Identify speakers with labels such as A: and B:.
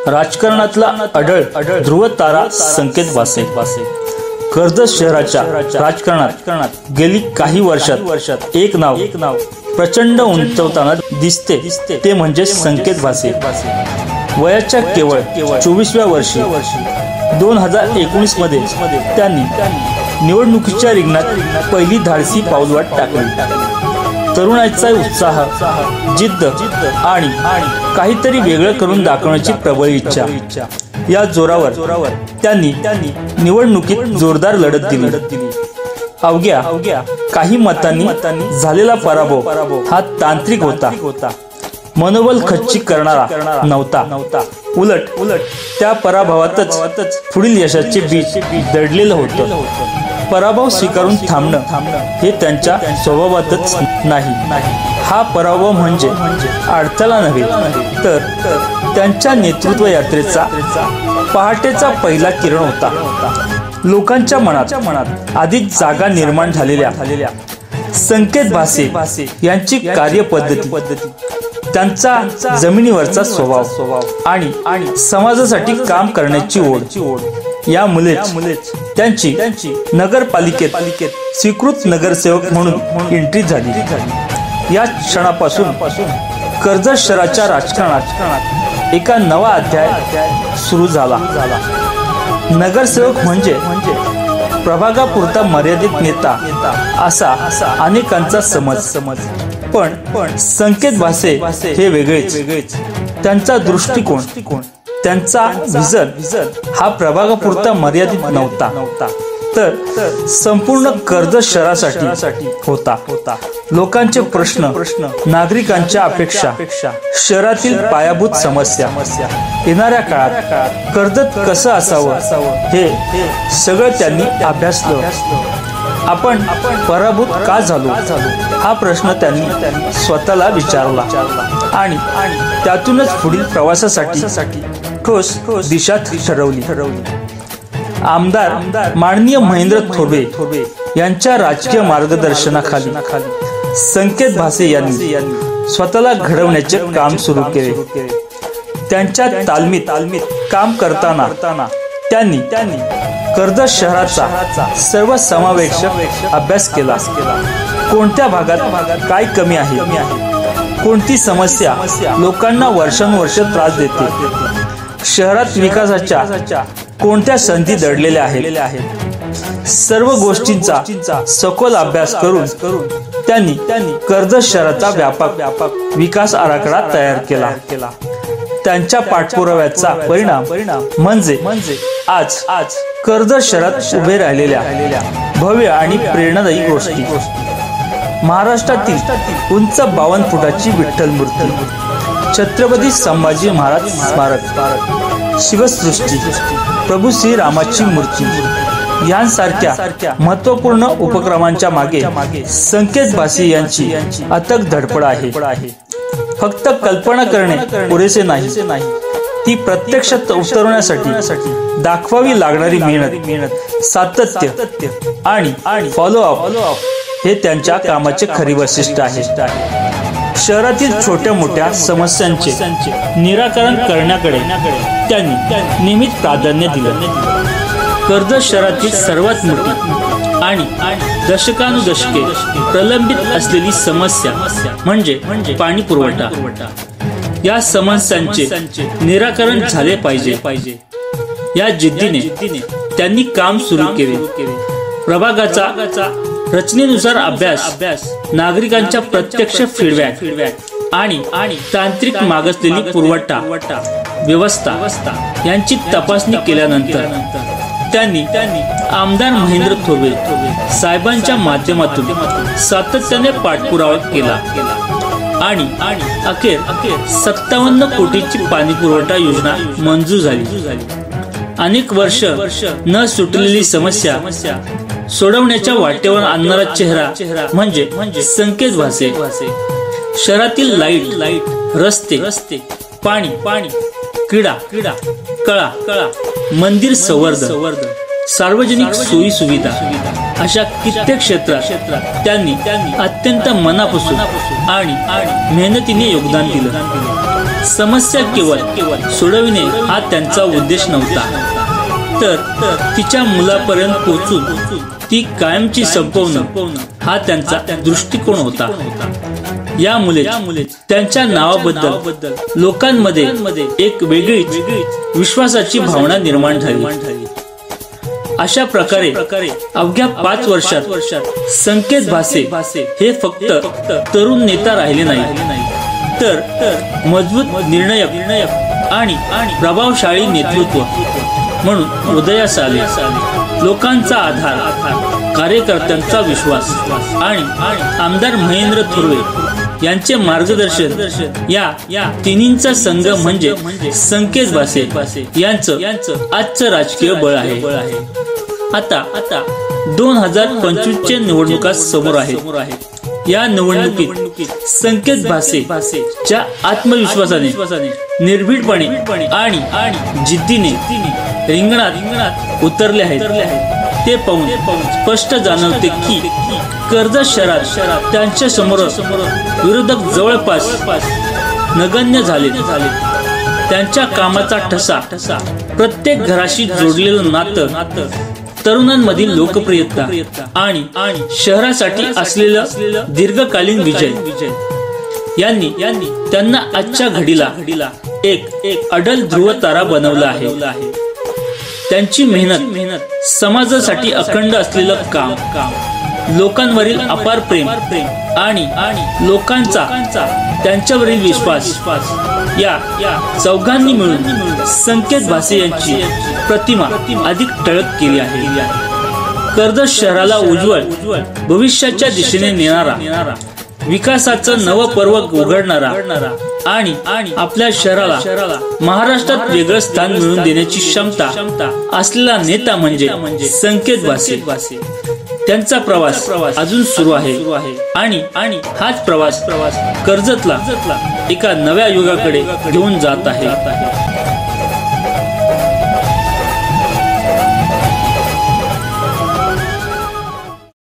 A: राजकारणातला अढळ ध्रुव तारा संकेत भासे कर्जत शहराच्या राजकारणात गेली काही वर्षात एक नाव प्रचंड उंचवताना दिसते, ते म्हणजे संकेत भासे। वयाच्या केवळ 24व्या वर्षी 2019 मध्ये त्यांनी निवडणुकीच्या रिंगणात पहिली धाडसी पाऊलवाट टाकली। तरुणाईचा उत्साह, जिद्द आणि काहीतरी वेगळं करून दाखवण्याची प्रबळ इच्छा या जोरावर त्यांनी निवडणुकीत जोरदार लढत दिली। अवघ्या काही मतांनी झालेला पराभव हा तांत्रिक होता, मनोबल खच्ची करणारा नव्हता। उलट त्या पराभवातच पुढील यशाचे बीज दडलेलं होतं। पराभव स्वीकारून थांबणं हे त्यांच्या स्वभावातच नाही। हा पराभव म्हणजे अडथळा नव्हे, तर त्यांच्या नेतृत्व यात्रेचा पहाटेचा पहिला किरण होता। लोकांच्या मनात अधिक जागा निर्माण झालेल्या संकेत भासे यांची कार्यपद्धती, त्यांचा जमिनीवरचा स्वभाव आणि समाजासाठी काम करण्याची ओढ यामुळेच त्यांची नगरपालिकेत स्वीकृत नगरसेवक म्हणून एंट्री झाली। या क्षणापासून कर्जत शहराच्या राजकारणात एका नवा अध्याय सुरू झाला। नगरसेवक म्हणजे प्रभागापुरता मर्यादित नेता असा अनेकांचा समज, पण संकेत भासे हे वेगळेच। त्यांचा दृष्टिकोन, त्यांचा विजन हा प्रभागापुरता मर्यादित नव्हता, तर संपूर्ण कर्जत शहरासाठी होता। लोकांचे प्रश्न, नागरिकांच्या अपेक्षा, शहरातील पायाभूत समस्या, येणाऱ्या काळात कर्जत कसं असावं हे सगळं त्यांनी अभ्यासलं। आपण पराभूत का झालो हा प्रश्न त्यांनी स्वतःला विचारला आणि त्यातूनच पुढील प्रवासासाठी ठोस दिशा ठरवली। आमदार माननीय महेंद्र थोरवे यांच्या राजकीय मार्गदर्शनाखाली संकेत भासे यांनी स्वतःला घडवण्याचे काम सुरू केले। त्यांच्या तालमीत काम करताना त्यांनी कर्जत शहराचा सर्वसमावेशक अभ्यास केला। कोणत्या भागात काय कमी आहे, कोणती समस्या लोकांना वर्षानुवर्ष त्रास देते, शहरात विकासाच्या कोणत्या संधी दडलेल्या आहेत, सर्व गोष्टींचा सखोल अभ्यास करून त्यांनी कर्जत शहराचा व्यापक विकास आराखडा तयार केला। त्यांच्या पाठपुराव्याचा परिणाम म्हणजे आज कर्जत शहरात उभे राहिलेल्या भव्य आणि प्रेरणादायी गोष्टी। महाराष्ट्रातील उंच 52 फुटाची विठ्ठल मूर्ती, छत्रपती संभाजी महाराज स्मारक, शिवसृष्टी, प्रभू श्री रामाची मूर्ती यांसारख्या महत्त्वपूर्ण उपक्रमांच्या मागे संकेत भासे यांची अथक धडपड आहे। फक्त कल्पना करणे पुरेसे नाही, ती प्रत्यक्षात उतरवण्यासाठी दाखवावी लागणारी मेहनत, सातत्य आणि फॉलोअप हे त्यांच्या कामाचे खरी वैशिष्ट्य आहे। शहरातील छोट्या मोठ्या समस्यांचे निराकरण करण्याकडे त्यांनी नेहमीच प्राधान्य दिलं। कर्जत शहरातील सर्वात मोठी आणि दशकानुदशके प्रलंबित असलेली समस्या म्हणजे पाणी पुरवठा। या समस्यांचे निराकरण झाले पाहिजे या जिद्दीने त्यांनी काम सुरू केले। प्रभागाचा रचनेनुसार अभ्यास, नागरिकांच्या प्रत्यक्ष फीडबॅक आणि तांत्रिक मागासलेली पुरवठा व्यवस्था यांची तपासणी केल्यानंतर त्यांनी आमदार महेंद्र थोरवे साहेबांच्या माध्यमातून सातत्याने पाठपुरावा केला आणि अखेर 57 कोटीची पाणी पुरवठा योजना मंजूर झाली। अनेक वर्ष न सुटलेली समस्या सोडवण्याच्या वाटेवर आणणारा चेहरा म्हणजे संकेत भासे। शहरातील लाईट, रस्ते, पाणी, क्रीडा, कळा, मंदिर संवर्धन, सार्वजनिक सोयी सुविधा अशा कित्येक क्षेत्रात त्यांनी अत्यंत मनापासून आणि मेहनतीने योगदान दिलं। समस्या केवळ सोडविणे हा त्यांचा उद्देश नव्हता, तर तिच्या मुलापर्यंत पोहोचून ती कायमची संपवणं हा त्यांचा दृष्टिकोन होता. यामुळे त्यांच्या नावाबद्दल लोकांमध्ये एक वेगळीच विश्वासाची भावना निर्माण झाली. अशा प्रकारे अवघ्या 5 वर्षात संकेत भासे हे फक्त तरुण नेता राहिले नाही, तर मजबूत निर्णयक आणि प्रभावशाली नेतृत्व म्हणून उदयास आले. लोकांचा आधार, कार्यकर्त्यांचा विश्वास आणि आमदार महेंद्र थोरवे यांचे मार्गदर्शन या तिन्हींचा संघ म्हणजे संकेत भासे यांचं आजचं राजकीय बळ आहे. आता 2025 निवडणुका समोर आहेत. या निवडणुकीत संकेत भासेच्या आत्मविश्वासाने, निर्भीडपणे आणि जिद्दीने रिंगणात उतरले आहेत. ते पाहून स्पष्ट जाणवते की कर्जत शहरात त्यांच्या समोर विरोधक जवळपास नगण्य झाले. त्यांच्या कामाचा ठसा, प्रत्येक घराशी जोडलेलं नातं, तरुणांमधील लोकप्रियता आणि शहरासाठी असलेलं दीर्घकालीन विजय यांनी त्यांना आजच्या घडीला एक अडल ध्रुवतारा बनवला आहे. त्यांची मेहनत, समाजासाठी अखंड असलेलं काम, लोकांवरील अपार प्रेम आणि लोकांचा त्यांच्यावरील विश्वास या चौघांनी मिळून संकेत भासे यांची प्रतिमा अधिक ठळक केली आहे. कर्जत शहराला उज्ज्वल भविष्याच्या दिशेने नेणारा, विकासाचं नवं पर्व उघडणारा आणि आपल्या शहराला महाराष्ट्रात वेगळं स्थान मिळवून देण्याची क्षमता असलेला नेता म्हणजे संकेत भासे. त्यांचा प्रवास अजून सुरू आहे आणि हाच प्रवास कर्जतला एका नव्या युगाकडे घेऊन जात आहे.